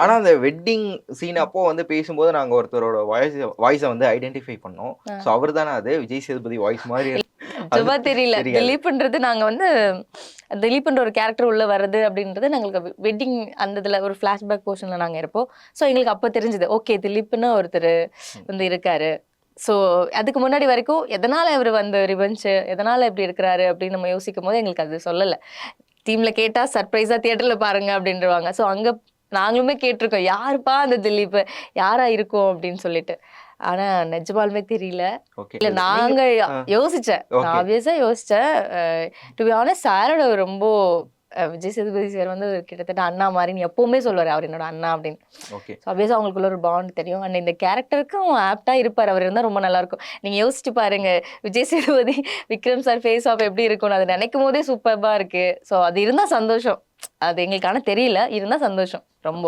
ஆனா அந்த wedding scene அப்போ வந்து பேசும்போது நாங்க ஒருத்தரோட வாய்ஸை வந்து ஐடென்டிஃபை பண்ணோம். ஸோ அவர் தானே அது விஜய் சேதுபதி வாய்ஸ் மாதிரி சும்மா தெரியல. திலீப்ன்றது நாங்க வந்து திலீப்ன்ற ஒரு கேரக்டர் உள்ள வருது அப்படின்றது எங்களுக்கு வெட்டிங் அந்த இதுல ஒரு ஃபிளாஷ்பேக் போர்ஷன்ல நாங்க இருப்போம். ஸோ எங்களுக்கு அப்போ தெரிஞ்சது ஓகே திலீப்னு ஒருத்தர் வந்து இருக்காரு. ஸோ அதுக்கு முன்னாடி வரைக்கும் எதனால இவர் வந்து ரிவெஞ்ச் எதனால இப்படி இருக்கிறாரு அப்படின்னு நம்ம யோசிக்கும் போது எங்களுக்கு அது சொல்லலை. டீம்ல கேட்டா சர்ப்ரைஸா தியேட்டர்ல பாருங்க அப்படின்றவாங்க. ஸோ அங்க நாங்களுமே கேட்டிருக்கோம் யாருப்பா அந்த திலீப் யாரா இருக்கும் அப்படின்னு சொல்லிட்டு. ஆனா நிஜமாலுமே தெரியல. இல்ல நாங்க யோசிச்சேன். நான் ஆப்வியஸா யோசிச்சேன். டு பி ஆனஸ்ட் சாரோட ரொம்ப விஜய் சேதுபதி சார் வந்து கிட்டத்தட்ட அண்ணா மாதிரின்னு எப்பவுமே சொல்லுவாரு அவர் என்னோட அண்ணா அப்படின்னு. ஆப்வியஸா அவங்களுக்குள்ள ஒரு பாண்ட் தெரியும். அண்ட் இந்த கேரக்டருக்கும் ஆப்டா இருப்பார். அவர் இருந்தா ரொம்ப நல்லா இருக்கும். நீங்க யோசிச்சு பாருங்க Vijay Sethupathi Vikram sir face off எப்படி இருக்கும்னு அதை நினைக்கும் போதே சூப்பர்பா இருக்கு. ஸோ அது இருந்தா சந்தோஷம். அது எங்களுக்கு ஆனா தெரியல இருந்தா சந்தோஷம் ரொம்ப.